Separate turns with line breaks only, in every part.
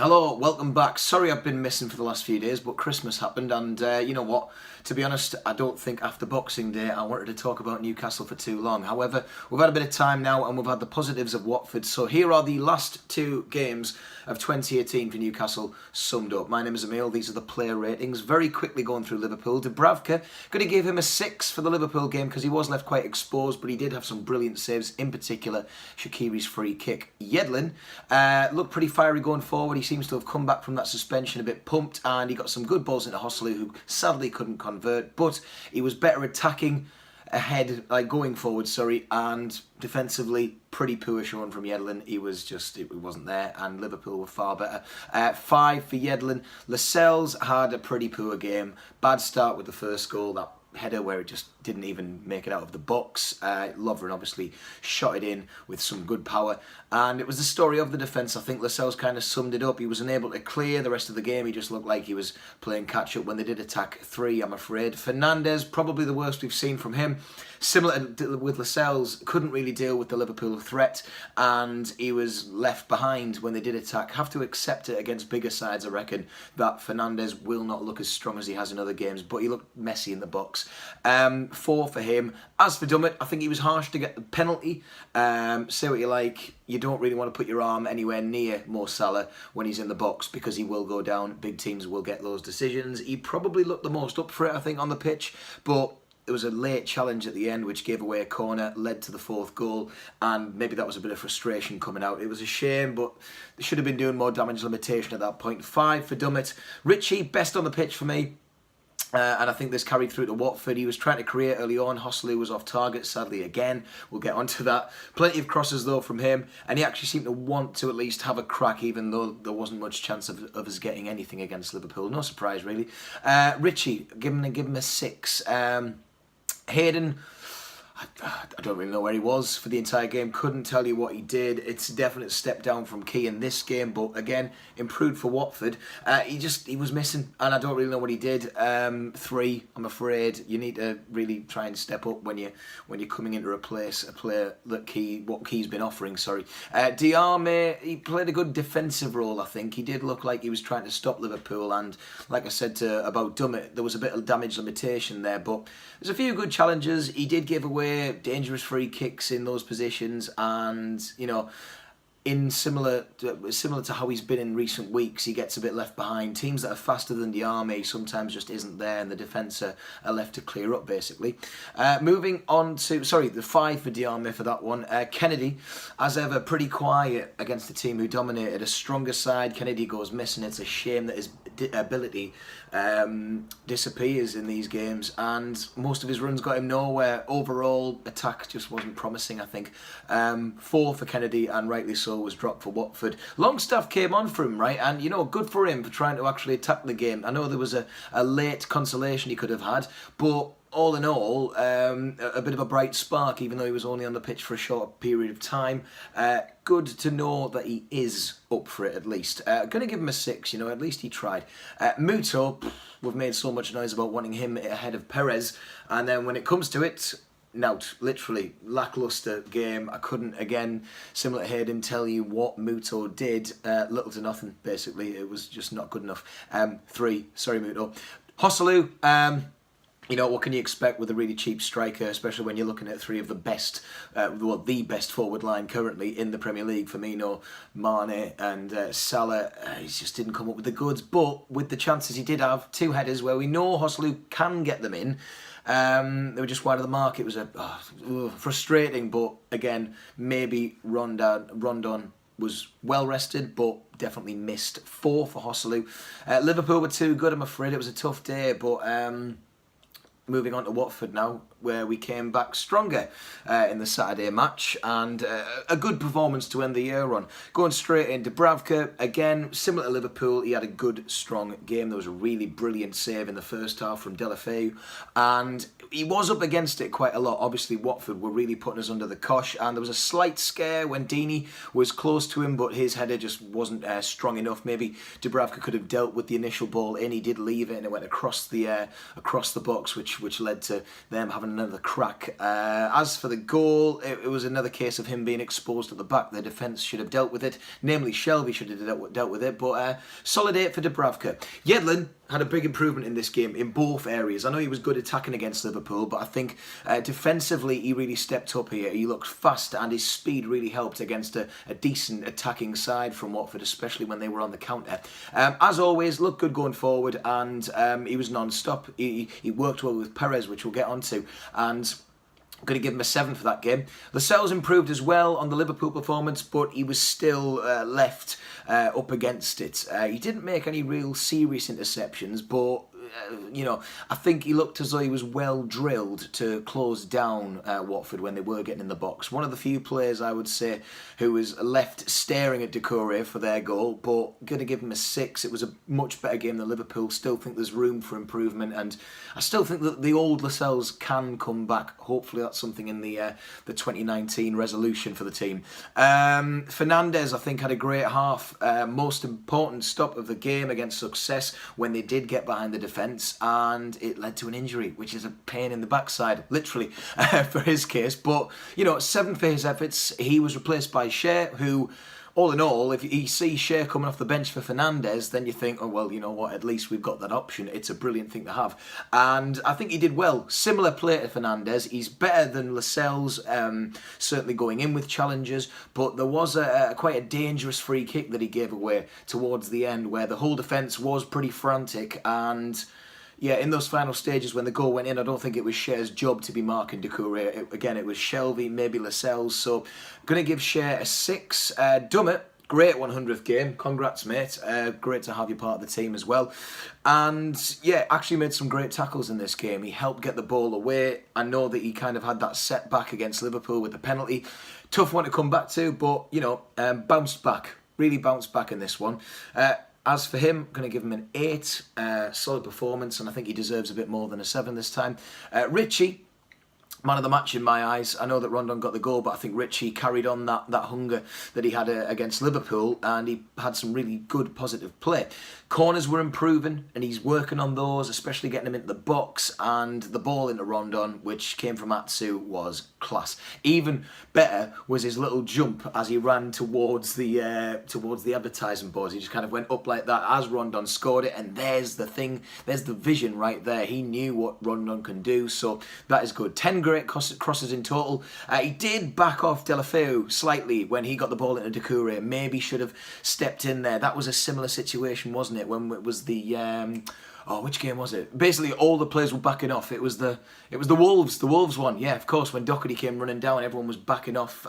Hello, welcome back. Sorry I've been missing for the last few days, but Christmas happened and you know what? To be honest, I don't think after Boxing Day I wanted to talk about Newcastle for too long. However, we've had a bit of time now and we've had the positives of Watford. So here are the last two games of 2018 for Newcastle summed up. My name is Emil, these are the player ratings. Very quickly going through Liverpool. Dubravka, going to give him a 6 for the Liverpool game because he was left quite exposed, but he did have some brilliant saves, in particular Shaqiri's free kick. Yedlin looked pretty fiery going forward. He seems to have come back from that suspension a bit pumped and he got some good balls into Hoslu, who sadly couldn't convert, but he was better attacking ahead, like going forward, and defensively pretty poor showing from Yedlin. It wasn't there, and Liverpool were far better. 5 for Yedlin. Lascelles had a pretty poor game. Bad start with the first goal, that header where it just didn't even make it out of the box. Lovren obviously shot it in with some good power, and it was the story of the defence. I think Lascelles kind of summed it up. He was unable to clear the rest of the game. He just looked like he was playing catch up when they did attack 3, I'm afraid. Fernandes, probably the worst we've seen from him. Similar to with Lascelles, couldn't really deal with the Liverpool threat, and he was left behind when they did attack. Have to accept it against bigger sides, I reckon, that Fernandes will not look as strong as he has in other games, but he looked messy in the box. 4 for him. As for Dummett, I think he was harsh to get the penalty. Say what you like, you don't really want to put your arm anywhere near Mo Salah when he's in the box because he will go down. Big teams will get those decisions. He probably looked the most up for it, I think, on the pitch, but there was a late challenge at the end which gave away a corner, led to the 4th goal, and maybe that was a bit of frustration coming out. It was a shame, but they should have been doing more damage limitation at that point. 5 for Dummett. Richie, best on the pitch for me. And I think this carried through to Watford. He was trying to create early on. Hoslu was off target, sadly, again. We'll get onto that. Plenty of crosses, though, from him. And he actually seemed to want to at least have a crack, even though there wasn't much chance of us getting anything against Liverpool. No surprise, really. Richie, give him a 6. Hayden, I don't really know where he was for the entire game. Couldn't tell you what he did. It's a definite step down from Key in this game, but again, improved for Watford. He was missing, and I don't really know what he did. 3, I'm afraid. You need to really try and step up when you're coming in to replace a player that Key's been offering. Sorry, Diarme, he played a good defensive role. I think he did look like he was trying to stop Liverpool, and like I said about Dummett, there was a bit of damage limitation there, but there's a few good challenges. He did give away dangerous free kicks in those positions, and you know, in similar to how he's been in recent weeks, he gets a bit left behind. Teams that are faster than the army sometimes just isn't there, and the defence are left to clear up, basically. Moving on to, the 5 for Diarme for that one. Kennedy, as ever, pretty quiet against the team who dominated. A stronger side, Kennedy goes missing. It's a shame that his ability disappears in these games, and most of his runs got him nowhere. Overall, attack just wasn't promising, I think. 4 for Kennedy, and rightly so, was dropped for Watford. Longstaff came on for him, right? And, you know, good for him for trying to actually attack the game. I know there was a late consolation he could have had, but all in all, a bit of a bright spark, even though he was only on the pitch for a short period of time. Good to know that he is up for it, at least. Going to give him a 6, you know, at least he tried. Muto, we've made so much noise about wanting him ahead of Perez, and then when it comes to it, literally lacklustre game. I couldn't, again, similar to Hayden, tell you what Muto did. Little to nothing, basically. It was just not good enough. 3, sorry Muto. Hoslu, you know, what can you expect with a really cheap striker, especially when you're looking at 3 of the best, the best forward line currently in the Premier League, Firmino, Mane and Salah. He just didn't come up with the goods, but with the chances he did have, 2 headers where we know Hoslu can get them in, they were just wide of the mark. It was frustrating, but again, maybe Rondon was well rested, but definitely missed. 4 for Hoslu. Liverpool were too good, I'm afraid. It was a tough day, but moving on to Watford now, where we came back stronger in the Saturday match, and a good performance to end the year on. Going straight into Dubravka, again, similar to Liverpool, he had a good, strong game. There was a really brilliant save in the first half from Deulofeu, and he was up against it quite a lot. Obviously, Watford were really putting us under the cosh, and there was a slight scare when Deeney was close to him, but his header just wasn't strong enough. Maybe Dubravka could have dealt with the initial ball in. He did leave it, and it went across the box, which led to them having another crack. As for the goal, it was another case of him being exposed at the back. The defence should have dealt with it, namely Shelvey should have dealt with it, but solid 8 for Dubravka. Yedlin had a big improvement in this game in both areas. I know he was good attacking against Liverpool, but I think defensively he really stepped up here. He looked fast and his speed really helped against a decent attacking side from Watford, especially when they were on the counter. As always, looked good going forward, and he was non-stop. He worked well with Perez, which we'll get onto, and I'm going to give him a 7 for that game. Lascelles improved as well on the Liverpool performance, but he was still left up against it. He didn't make any real serious interceptions, but you know, I think he looked as though he was well drilled to close down Watford when they were getting in the box. One of the few players, I would say, who was left staring at Doucouré for their goal, but going to give him a 6. It was a much better game than Liverpool. Still think there's room for improvement, and I still think that the old Lascelles can come back. Hopefully that's something in the 2019 resolution for the team. Fernandes, I think, had a great half. Most important stop of the game against Success when they did get behind the defence, and it led to an injury, which is a pain in the backside, literally, for his case. But, you know, 7 for his efforts. He was replaced by Shea, who, all in all, if you see Shea coming off the bench for Fernandes, then you think, oh, well, you know what, at least we've got that option. It's a brilliant thing to have. And I think he did well. Similar play to Fernandes. He's better than Lascelles, certainly going in with challenges, but there was quite a dangerous free kick that he gave away towards the end where the whole defence was pretty frantic, and yeah, in those final stages when the goal went in, I don't think it was Shea's job to be marking Doucouré. Again, it was Shelvey, maybe Lascelles. So I'm going to give Shea a 6. Dummett, great 100th game. Congrats, mate. Great to have you part of the team as well. And yeah, actually made some great tackles in this game. He helped get the ball away. I know that he kind of had that setback against Liverpool with the penalty. Tough one to come back to, but, you know, bounced back. Really bounced back in this one. As for him, I'm going to give him an 8. Solid performance, and I think he deserves a bit more than a 7 this time. Richie, man of the match in my eyes. I know that Rondon got the goal, but I think Richie carried on that hunger that he had against Liverpool, and he had some really good positive play. Corners were improving, and he's working on those, especially getting them into the box, and the ball into Rondon, which came from Atsu, was class. Even better was his little jump as he ran towards the advertising boards. He just kind of went up like that as Rondon scored it, and there's the thing, there's the vision right there. He knew what Rondon can do, so that is good. 10 great crosses in total. He did back off Deulofeu slightly when he got the ball into Doucouré. Maybe should have stepped in there. That was a similar situation, wasn't it, when it was the which game was it? Basically, all the players were backing off. It was the Wolves one. Yeah, of course. When Doherty came running down, everyone was backing off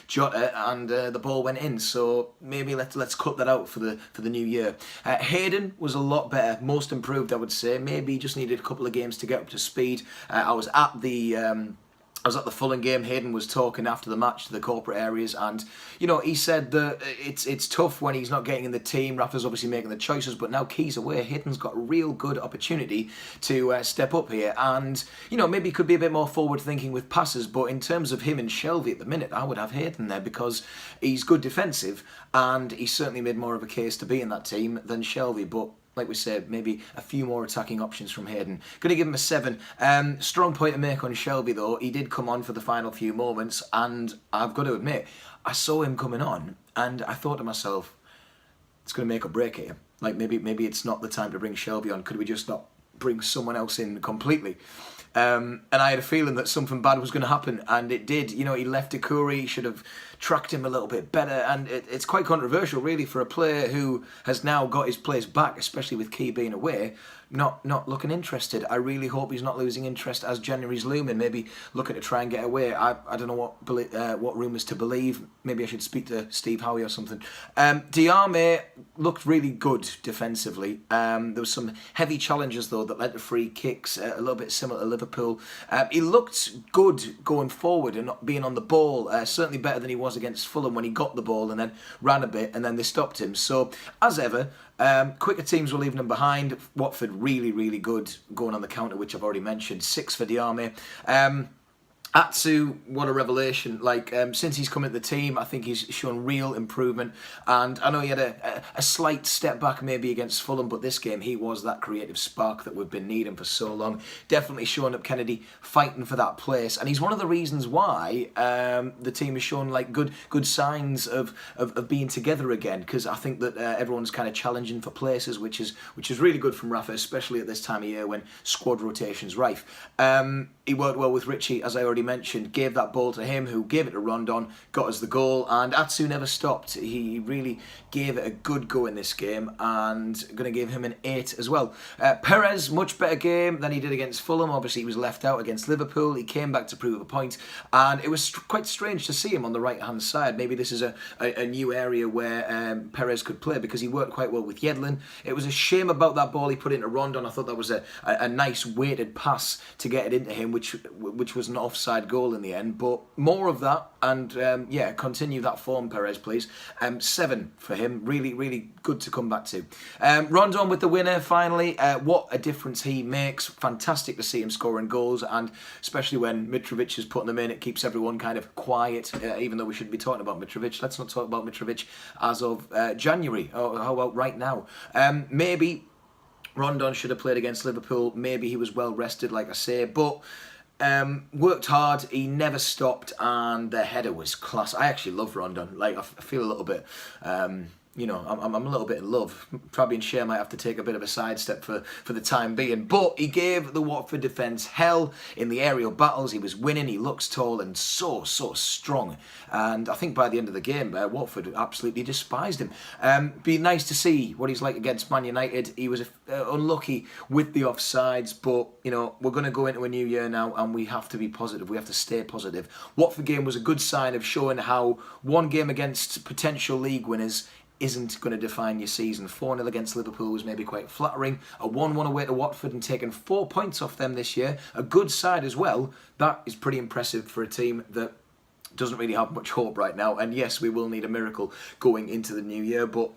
Jota, and the ball went in. So maybe let's cut that out for the new year. Hayden was a lot better, most improved, I would say. Maybe he just needed a couple of games to get up to speed. I was at the Fulham game. Hayden was talking after the match to the corporate areas, and you know, he said that it's tough when he's not getting in the team. Rafa's obviously making the choices, but now Key's away. Hayden's got a real good opportunity to step up here, and you know, maybe he could be a bit more forward thinking with passes. But in terms of him and Shelvey at the minute, I would have Hayden there because he's good defensive, and he certainly made more of a case to be in that team than Shelvey. But like we said, maybe a few more attacking options from Hayden. Going to give him a 7. Strong point to make on Shelvey, though. He did come on for the final few moments, and I've got to admit, I saw him coming on, and I thought to myself, it's going to make or break here. Like, maybe it's not the time to bring Shelvey on. Could we just not bring someone else in completely? And I had a feeling that something bad was going to happen, and it did. You know, he left Doucouré. He should have tracked him a little bit better, and it's quite controversial, really, for a player who has now got his place back, especially with Key being away, not looking interested. I really hope he's not losing interest as January's looming, maybe looking to try and get away. I don't know what rumours to believe. Maybe I should speak to Steve Howie or something. Diame looked really good defensively. There was some heavy challenges, though, that led to free kicks, a little bit similar to Liverpool. He looked good going forward and not being on the ball, certainly better than he was against Fulham when he got the ball and then ran a bit and then they stopped him. So, as ever, quicker teams were leaving him behind. Watford really, really good going on the counter, which I've already mentioned. 6 for Diame. Atsu, what a revelation. Like, since he's come into the team, I think he's shown real improvement. And I know he had a slight step back maybe against Fulham, but this game, he was that creative spark that we've been needing for so long. Definitely showing up Kennedy, fighting for that place. And he's one of the reasons why the team has shown like good signs of being together again, because I think that everyone's kind of challenging for places, which is really good from Rafa, especially at this time of year when squad rotation's rife. He worked well with Richie, as I already mentioned, gave that ball to him, who gave it to Rondon, got us the goal, and Atsu never stopped. He really gave it a good go in this game, and going to give him an 8 as well. Perez, much better game than he did against Fulham. Obviously, he was left out against Liverpool. He came back to prove a point, and it was quite strange to see him on the right-hand side. Maybe this is a new area where Perez could play, because he worked quite well with Yedlin. It was a shame about that ball he put into Rondon. I thought that was a nice weighted pass to get it into him, which was an offside goal in the end. But more of that, and continue that form, Perez, please. 7 for him. Really good to come back to. Rondon with the winner finally. What a difference he makes. Fantastic to see him scoring goals, and especially when Mitrovic is putting them in, it keeps everyone kind of quiet, even though we shouldn't be talking about Mitrovic. Let's not talk about Mitrovic as of January. Oh, how about right now? Maybe Rondon should have played against Liverpool. Maybe he was well rested, like I say, but worked hard. He never stopped, and the header was class. I actually love Rondon. Like, I feel a little bit, I'm a little bit in love. Fabian Schär might have to take a bit of a sidestep for the time being, but he gave the Watford defence hell in the aerial battles. He was winning. He looks tall and so strong. And I think by the end of the game, Watford absolutely despised him. Be nice to see what he's like against Man United. He was unlucky with the offsides, but we're going to go into a new year now, and we have to be positive. We have to stay positive. Watford game was a good sign of showing how one game against potential league winners isn't going to define your season. 4-0 against Liverpool was maybe quite flattering. A 1-1 away to Watford and taking 4 points off them this year. A good side as well. That is pretty impressive for a team that doesn't really have much hope right now. And yes, we will need a miracle going into the new year, but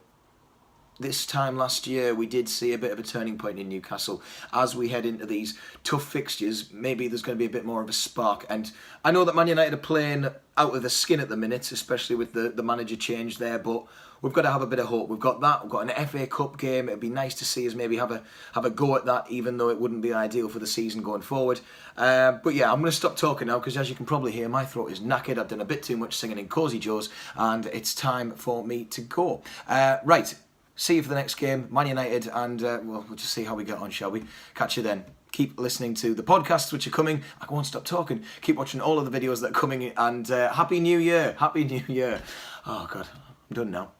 this time last year, we did see a bit of a turning point in Newcastle. As we head into these tough fixtures, maybe there's going to be a bit more of a spark. And I know that Man United are playing out of the skin at the minute, especially with the manager change there, but we've got to have a bit of hope. We've got that. We've got an FA Cup game. It'd be nice to see us maybe have a go at that, even though it wouldn't be ideal for the season going forward. But yeah, I'm going to stop talking now, because as you can probably hear, my throat is knackered. I've done a bit too much singing in Cosy Joe's, and it's time for me to go. Right. See you for the next game, Man United, and we'll just see how we get on, shall we? Catch you then. Keep listening to the podcasts which are coming. I won't stop talking. Keep watching all of the videos that are coming, and Happy New Year. Happy New Year. Oh, God, I'm done now.